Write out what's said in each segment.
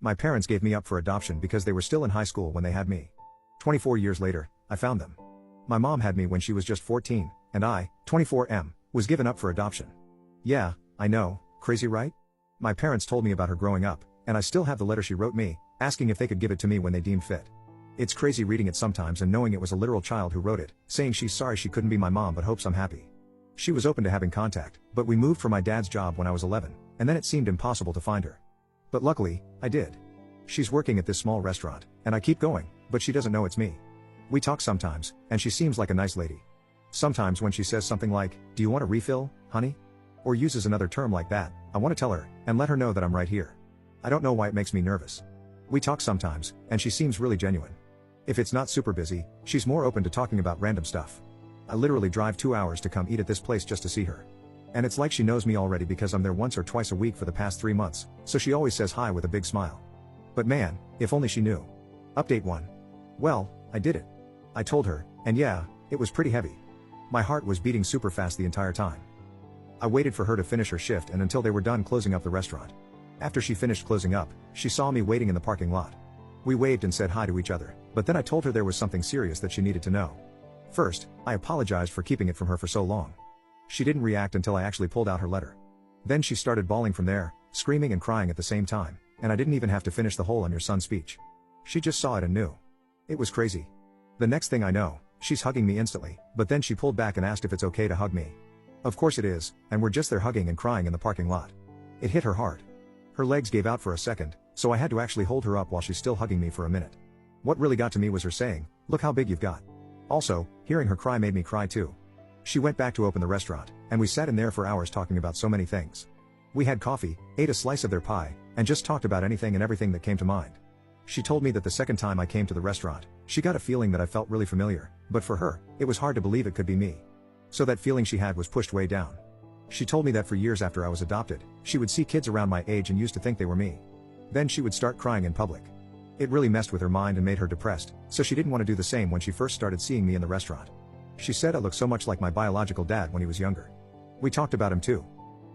My parents gave me up for adoption because they were still in high school when they had me. 24 years later, I found them. My mom had me when she was just 14, and I, 24M, was given up for adoption. Yeah, I know, crazy right? My parents told me about her growing up, and I still have the letter she wrote me, asking if they could give it to me when they deemed fit. It's crazy reading it sometimes and knowing it was a literal child who wrote it, saying she's sorry she couldn't be my mom but hopes I'm happy. She was open to having contact, but we moved for my dad's job when I was 11, and then it seemed impossible to find her. But luckily, I did. She's working at this small restaurant, and I keep going, but she doesn't know it's me. We talk sometimes, and she seems like a nice lady. Sometimes when she says something like, "Do you want a refill, honey?" or uses another term like that, I want to tell her, and let her know that I'm right here. I don't know why it makes me nervous. We talk sometimes, and she seems really genuine. If it's not super busy, she's more open to talking about random stuff. I literally drive 2 hours to come eat at this place just to see her. And it's like she knows me already because I'm there once or twice a week for the past 3 months, so she always says hi with a big smile. But man, if only she knew. Update 1. Well, I did it. I told her, and yeah, it was pretty heavy. My heart was beating super fast the entire time. I waited for her to finish her shift and until they were done closing up the restaurant. After she finished closing up, she saw me waiting in the parking lot. We waved and said hi to each other, but then I told her there was something serious that she needed to know. First, I apologized for keeping it from her for so long. She didn't react until I actually pulled out her letter. Then she started bawling from there, screaming and crying at the same time, and I didn't even have to finish the whole "I'm your son" speech. She just saw it and knew. It was crazy. The next thing I know, she's hugging me instantly, but then she pulled back and asked if it's okay to hug me. Of course it is, and we're just there hugging and crying in the parking lot. It hit her hard. Her legs gave out for a second, so I had to actually hold her up while she's still hugging me for a minute. What really got to me was her saying, "Look how big you've got." Also, hearing her cry made me cry too. She went back to open the restaurant, and we sat in there for hours talking about so many things. We had coffee, ate a slice of their pie, and just talked about anything and everything that came to mind. She told me that the second time I came to the restaurant, she got a feeling that I felt really familiar, but for her, it was hard to believe it could be me. So that feeling she had was pushed way down. She told me that for years after I was adopted, she would see kids around my age and used to think they were me. Then she would start crying in public. It really messed with her mind and made her depressed, so she didn't want to do the same when she first started seeing me in the restaurant. She said I looked so much like my biological dad when he was younger. We talked about him too.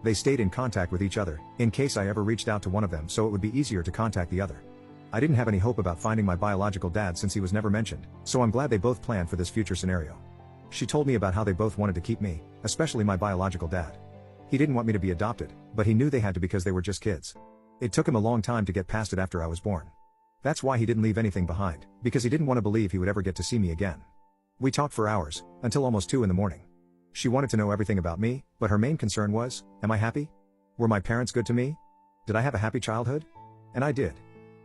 They stayed in contact with each other, in case I ever reached out to one of them so it would be easier to contact the other. I didn't have any hope about finding my biological dad since he was never mentioned, so I'm glad they both planned for this future scenario. She told me about how they both wanted to keep me, especially my biological dad. He didn't want me to be adopted, but he knew they had to because they were just kids. It took him a long time to get past it after I was born. That's why he didn't leave anything behind, because he didn't want to believe he would ever get to see me again. We talked for hours, until almost 2 in the morning. She wanted to know everything about me, but her main concern was, am I happy? Were my parents good to me? Did I have a happy childhood? And I did.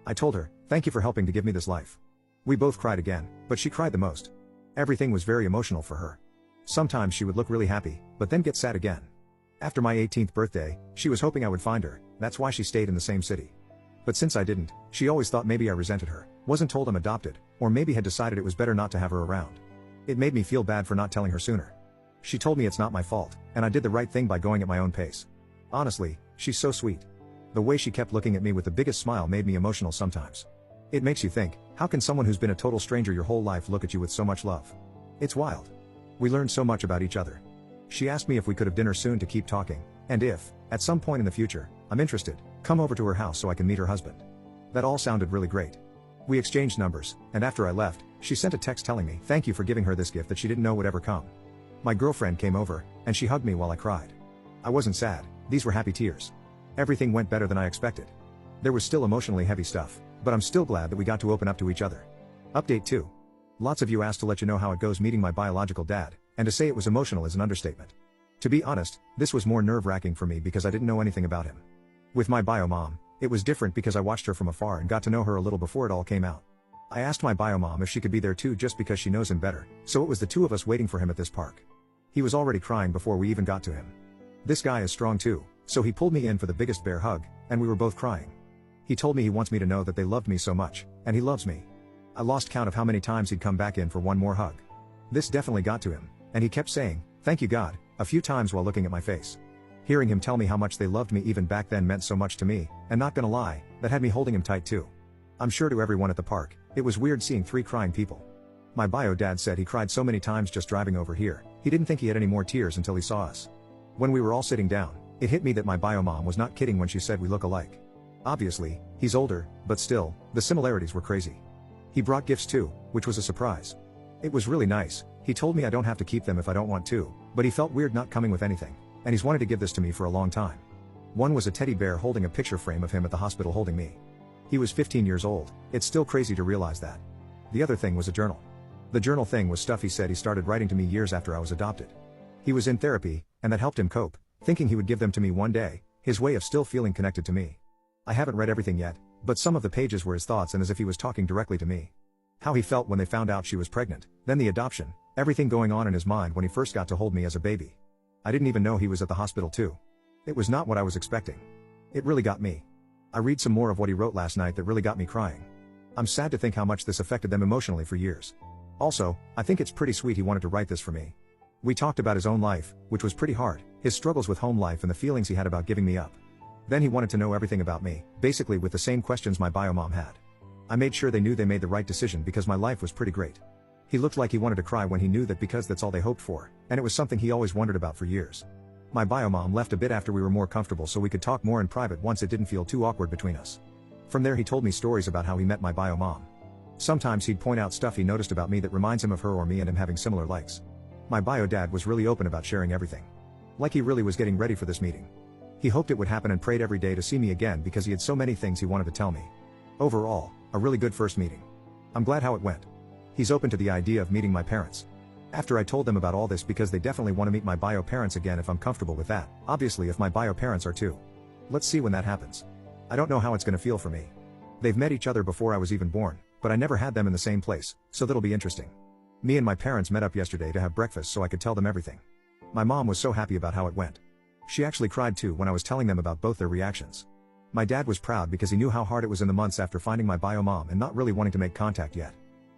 I told her, thank you for helping to give me this life. We both cried again, but she cried the most. Everything was very emotional for her. Sometimes she would look really happy, but then get sad again. After my 18th birthday, she was hoping I would find her, that's why she stayed in the same city. But since I didn't, she always thought maybe I resented her, wasn't told I'm adopted, or maybe had decided it was better not to have her around. It made me feel bad for not telling her sooner. She told me it's not my fault, and I did the right thing by going at my own pace. Honestly, she's so sweet. The way she kept looking at me with the biggest smile made me emotional sometimes. It makes you think, how can someone who's been a total stranger your whole life look at you with so much love? It's wild. We learned so much about each other. She asked me if we could have dinner soon to keep talking, and if, at some point in the future, I'm interested, come over to her house so I can meet her husband. That all sounded really great. We exchanged numbers, and after I left, she sent a text telling me thank you for giving her this gift that she didn't know would ever come. My girlfriend came over, and she hugged me while I cried. I wasn't sad, these were happy tears. Everything went better than I expected. There was still emotionally heavy stuff, but I'm still glad that we got to open up to each other. Update 2. Lots of you asked to let you know how it goes meeting my biological dad, and to say it was emotional is an understatement. To be honest, this was more nerve-wracking for me because I didn't know anything about him. With my bio mom, it was different because I watched her from afar and got to know her a little before it all came out. I asked my bio mom if she could be there too just because she knows him better, so it was the two of us waiting for him at this park. He was already crying before we even got to him. This guy is strong too, so he pulled me in for the biggest bear hug, and we were both crying. He told me he wants me to know that they loved me so much, and he loves me. I lost count of how many times he'd come back in for one more hug. This definitely got to him, and he kept saying, "Thank you God," a few times while looking at my face. Hearing him tell me how much they loved me even back then meant so much to me, and not gonna lie, that had me holding him tight too. I'm sure to everyone at the park, it was weird seeing 3 crying people. My bio dad said he cried so many times just driving over here, he didn't think he had any more tears until he saw us. When we were all sitting down, it hit me that my bio mom was not kidding when she said we look alike. Obviously, he's older, but still, the similarities were crazy. He brought gifts too, which was a surprise. It was really nice. He told me I don't have to keep them if I don't want to, but he felt weird not coming with anything, and he's wanted to give this to me for a long time. One was a teddy bear holding a picture frame of him at the hospital holding me. He was 15 years old. It's still crazy to realize that. The other thing was a journal. The journal thing was stuff he said he started writing to me years after I was adopted. He was in therapy, and that helped him cope, thinking he would give them to me one day, his way of still feeling connected to me. I haven't read everything yet, but some of the pages were his thoughts and as if he was talking directly to me. How he felt when they found out she was pregnant, then the adoption, everything going on in his mind when he first got to hold me as a baby. I didn't even know he was at the hospital too. It was not what I was expecting. It really got me. I read some more of what he wrote last night that really got me crying. I'm sad to think how much this affected them emotionally for years. Also, I think it's pretty sweet he wanted to write this for me. We talked about his own life, which was pretty hard, his struggles with home life and the feelings he had about giving me up. Then he wanted to know everything about me, basically with the same questions my bio mom had. I made sure they knew they made the right decision because my life was pretty great. He looked like he wanted to cry when he knew that because that's all they hoped for, and it was something he always wondered about for years. My bio mom left a bit after we were more comfortable so we could talk more in private once it didn't feel too awkward between us. From there he told me stories about how he met my bio mom. Sometimes he'd point out stuff he noticed about me that reminds him of her or me and him having similar likes. My bio dad was really open about sharing everything. Like he really was getting ready for this meeting. He hoped it would happen and prayed every day to see me again because he had so many things he wanted to tell me. Overall, a really good first meeting. I'm glad how it went. He's open to the idea of meeting my parents. After I told them about all this because they definitely want to meet my bio parents again if I'm comfortable with that, obviously if my bio parents are too. Let's see when that happens. I don't know how it's gonna feel for me. They've met each other before I was even born, but I never had them in the same place, so that'll be interesting. Me and my parents met up yesterday to have breakfast so I could tell them everything. My mom was so happy about how it went. She actually cried too when I was telling them about both their reactions. My dad was proud because he knew how hard it was in the months after finding my bio mom and not really wanting to make contact yet.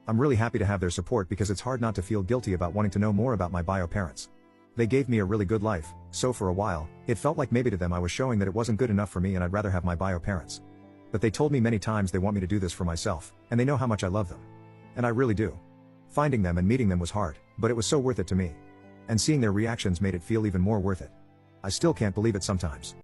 I'm really happy to have their support because it's hard not to feel guilty about wanting to know more about my bio parents. They gave me a really good life, so for a while, it felt like maybe to them I was showing that it wasn't good enough for me and I'd rather have my bio parents. But they told me many times they want me to do this for myself, and they know how much I love them. And I really do. Finding them and meeting them was hard, but it was so worth it to me. And seeing their reactions made it feel even more worth it. I still can't believe it sometimes.